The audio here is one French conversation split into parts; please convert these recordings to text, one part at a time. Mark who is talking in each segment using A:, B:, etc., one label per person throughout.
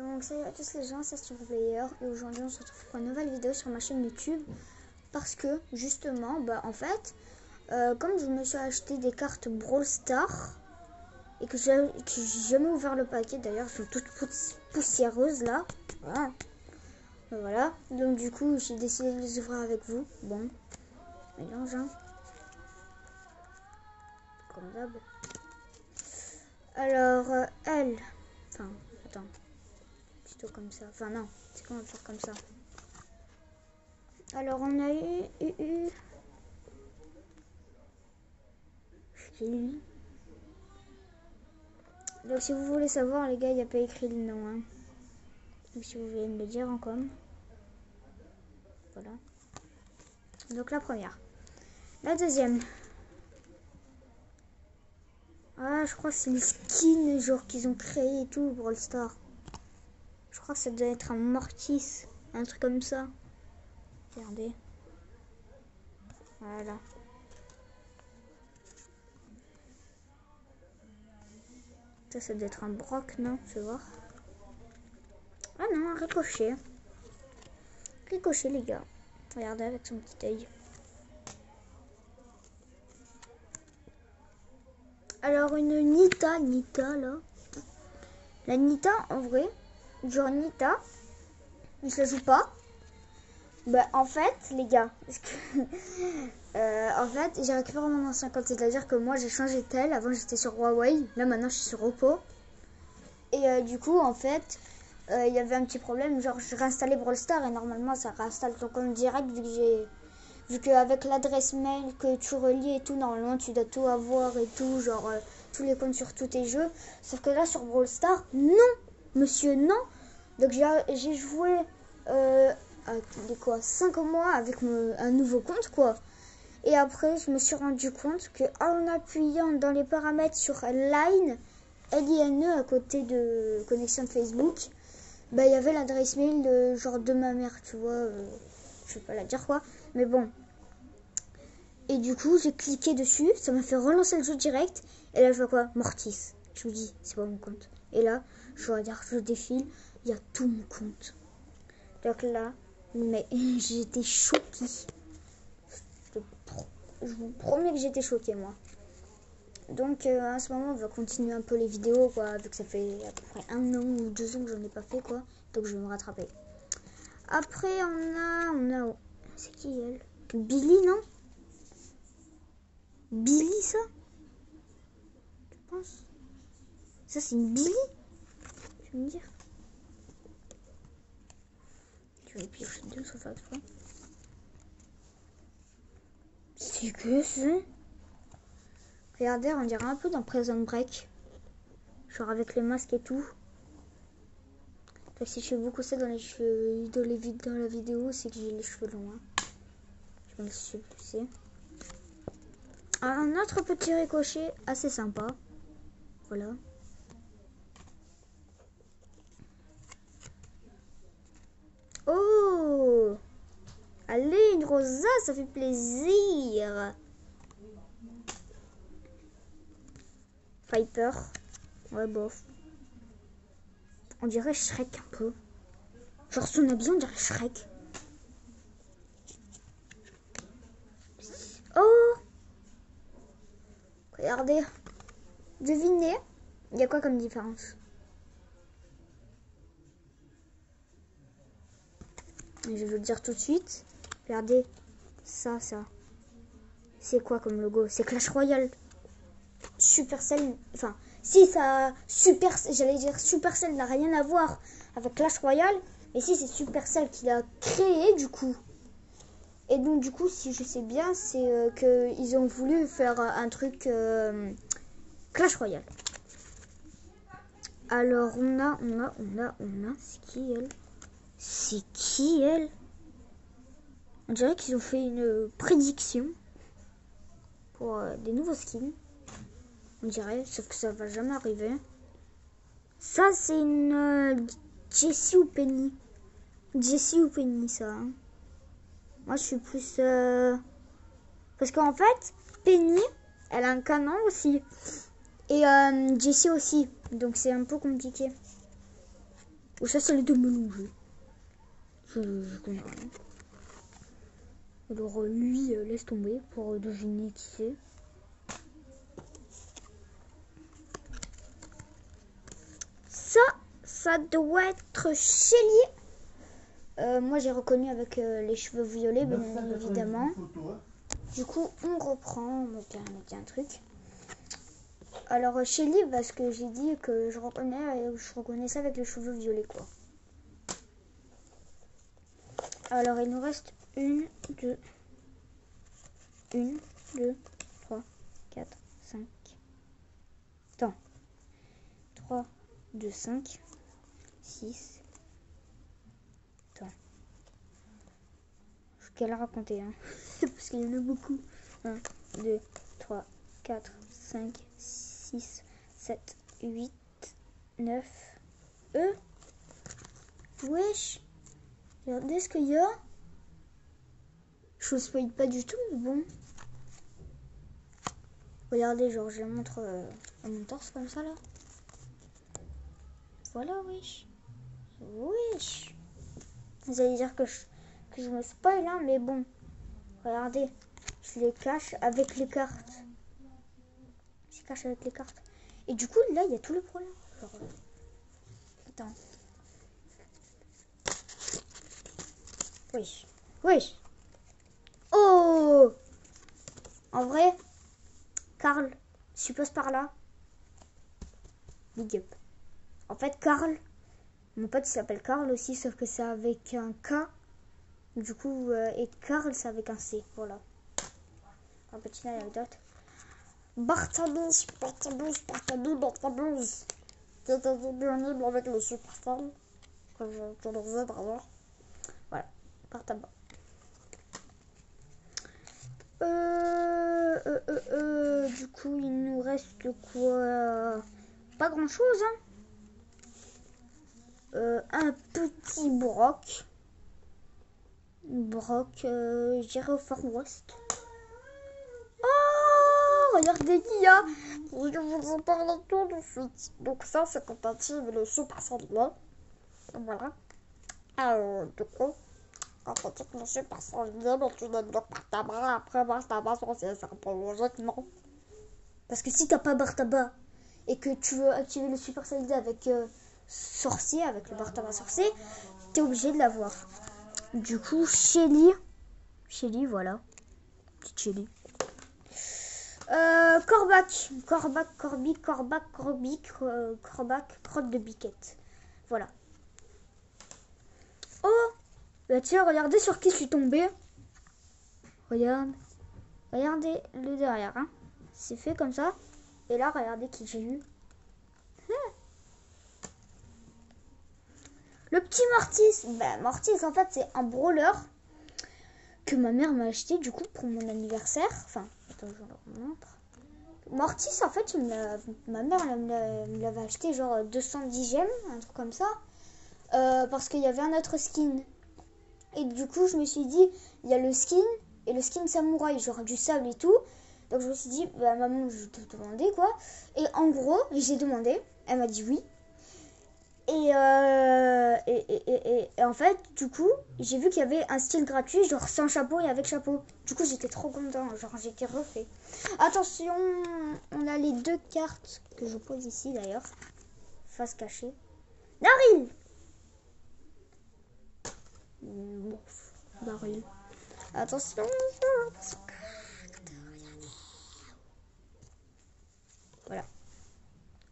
A: Donc salut à tous les gens, c'est StreamPlayer et aujourd'hui on se retrouve pour une nouvelle vidéo sur ma chaîne YouTube parce que justement, en fait, comme je me suis acheté des cartes Brawl Stars et que j'ai jamais ouvert le paquet, d'ailleurs elles sont toutes poussiéreuses là, voilà, donc du coup j'ai décidé de les ouvrir avec vous. Bon, mélange hein, comme d'hab. Alors elle, enfin attends, plutôt comme ça, enfin non, c'est qu'on va faire comme ça. Alors on a eu lui. Donc si vous voulez savoir les gars, il n'y a pas écrit le nom hein. Donc si vous voulez me le dire en com. Voilà. Donc la première. La deuxième. Ah je crois que c'est les skins genre qu'ils ont créé et tout Brawl Stars. Je crois que ça doit être un Mortis. Un truc comme ça. Regardez. Voilà. Ça doit être un Brock, non? Je vais voir. Ah non, un Ricochet. Ricochet, les gars. Regardez avec son petit œil. Alors, une Nita là. La Nita, en vrai, genre Nita, je la joue pas. En fait, les gars, parce que, en fait, j'ai récupéré mon ancien compte. C'est-à-dire que moi, j'ai changé de tel. Avant, j'étais sur Huawei. Là, maintenant, je suis sur Oppo. Et du coup, en fait, il y avait un petit problème. Genre, je réinstallais Brawl Stars et normalement, ça réinstalle ton compte direct vu qu'avec l'adresse mail que tu relis et tout, normalement, tu dois tout avoir et tout, genre, tous les comptes sur tous tes jeux. Sauf que là, sur Brawl Stars, non, monsieur, non. Donc, j'ai joué, quoi, 5 mois avec un nouveau compte, quoi. Et après, je me suis rendu compte que en appuyant dans les paramètres sur Line, LINE à côté de connexion de Facebook, il y avait l'adresse mail de, genre de ma mère, tu vois, je vais pas la dire quoi, mais bon. Et du coup, j'ai cliqué dessus, ça m'a fait relancer le jeu direct, et là je vois quoi? Mortis. Je me dis, c'est pas mon compte. Et là, je regarde, je défile, il y a tout mon compte. Donc là, mais j'étais choquée. Je vous promets que j'étais choquée, moi. Donc à ce moment on va continuer un peu les vidéos quoi, vu que ça fait à peu près 1 an ou 2 ans que j'en ai pas fait quoi, donc je vais me rattraper. Après on a c'est qui elle? Billy, non? Billy, ça? Tu penses? Ça c'est une Billy? Tu veux me dire? Tu vas piocher deux sauf à toi. C'est que ça? Regardez, on dirait un peu dans Prison Break. Genre avec les masques et tout. Si je fais beaucoup ça dans les cheveux, dans la vidéo, c'est que j'ai les cheveux longs. Hein. Je me le suis poussé. Un autre petit ricochet assez sympa. Voilà. Oh! Allez, une rosa, ça fait plaisir. Viper. Ouais, bof. On dirait Shrek un peu. Genre son habit, on dirait Shrek. Oh! Regardez. Devinez. Il y a quoi comme différence? Je vais vous le dire tout de suite. Regardez. Ça. C'est quoi comme logo? C'est Clash Royale. Supercell. Enfin, si ça. J'allais dire Supercell n'a rien à voir avec Clash Royale. Mais si c'est Supercell qui l'a créé du coup. Et donc du coup, si je sais bien, c'est qu'ils ont voulu faire un truc Clash Royale. Alors on a. C'est qui elle? C'est qui elle? On dirait qu'ils ont fait une prédiction pour des nouveaux skins. On dirait, sauf que ça va jamais arriver. Ça c'est une Jessie ou Penny. Jessie ou Penny ça. Hein. Moi je suis plus... Parce qu'en fait, Penny, elle a un canon aussi. Et Jessie aussi. Donc c'est un peu compliqué. Ou ça, c'est les deux mélanges. Je connais rien. Alors, lui, laisse tomber pour deviner qui c'est. Ça doit être Shelly. Moi, j'ai reconnu avec les cheveux violets, bien évidemment. Du coup, on reprend. On met un truc. Alors, Shelly, parce que j'ai dit que je reconnais ça avec les cheveux violets, quoi. Alors, il nous reste 1, 2, 3, 4, 5. Attends. 3, 2, 5, 6. Attends. Je vais la raconter, hein. Parce qu'il y en a beaucoup. 1, 2, 3, 4, 5, 6, 7, 8, 9. Wesh. Regardez ce qu'il y a. Je ne spoil pas du tout, mais bon. Regardez, genre, je la montre à mon torse comme ça, là. Voilà, wesh. Wesh. Vous allez dire que je me spoil, hein, mais bon. Regardez, je les cache avec les cartes. Je les cache avec les cartes. Et du coup, là, il y a tout le problème. Genre, attends. Oui. Oui. Oh! En vrai, Karl, si tu passes par là, big up. En fait, Karl, mon pote s'appelle Karl aussi, sauf que c'est avec un K. Du coup, et Karl, c'est avec un C. Voilà. Un petit anecdote. Barthabus. Qui était disponible avec le Supercell. Que je le faisais d'ailleurs. Voilà. Barthabus. Du coup, il nous reste quoi? Pas grand chose, hein. Un petit Brock. J'irai au Far West. Oh, regardez qui y a. Je vous en parle tout de suite. Donc ça, c'est compatible le Supercell. Voilà. Du coup, quand on dit que le Supercell, mais tu ne bloques pas ta main. Après, Bartaba, c'est un peu logique, non? Parce que si t'as pas Bartaba et que tu veux activer le Supercell avec sorcier, avec le Bartaba sorcier, t'es obligé de l'avoir. Du coup, Shelly, voilà. Petite Shelly. Corbac, crotte de biquette. Voilà. Oh, bah tiens, regardez sur qui je suis tombée. Regardez le derrière, hein. C'est fait comme ça. Et là, regardez qui j'ai eu. Le petit Mortis. Bah, Mortis, en fait, c'est un brawler que ma mère m'a acheté, du coup, pour mon anniversaire. Enfin, attends, je leur montre. Mortis, en fait, ma mère me l'avait acheté, genre 210 gemmes, un truc comme ça. Parce qu'il y avait un autre skin. Et du coup, je me suis dit, il y a le skin et le skin samouraï, genre du sable et tout. Donc, je me suis dit, bah, maman, je vais te demander, quoi. Et en gros, j'ai demandé. Elle m'a dit oui. Et en fait, du coup, j'ai vu qu'il y avait un style gratuit, genre sans chapeau et avec chapeau. Du coup, j'étais trop content, genre j'étais refait. Attention, on a les deux cartes que je pose ici d'ailleurs. Face cachée. Daryl. Daryl. Attention. Voilà.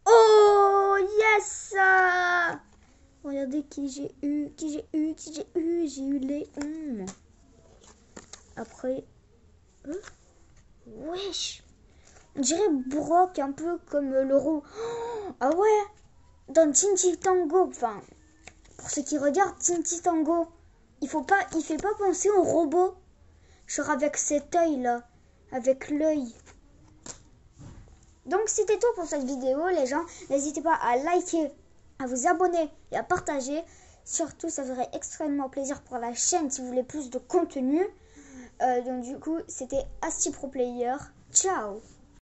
A: Oh, yes! Regardez qui j'ai eu. J'ai eu Léon. Après. Wesh! On dirait Brock, un peu comme le roux. Oh, ah ouais! Dans Tinti Tango, enfin, pour ceux qui regardent Tinti Tango, il fait pas penser au robot. Genre avec cet œil là. Avec l'œil. Donc c'était tout pour cette vidéo les gens. N'hésitez pas à liker, à vous abonner et à partager. Surtout ça ferait extrêmement plaisir pour la chaîne si vous voulez plus de contenu. Donc du coup c'était Asti Pro Player. Ciao.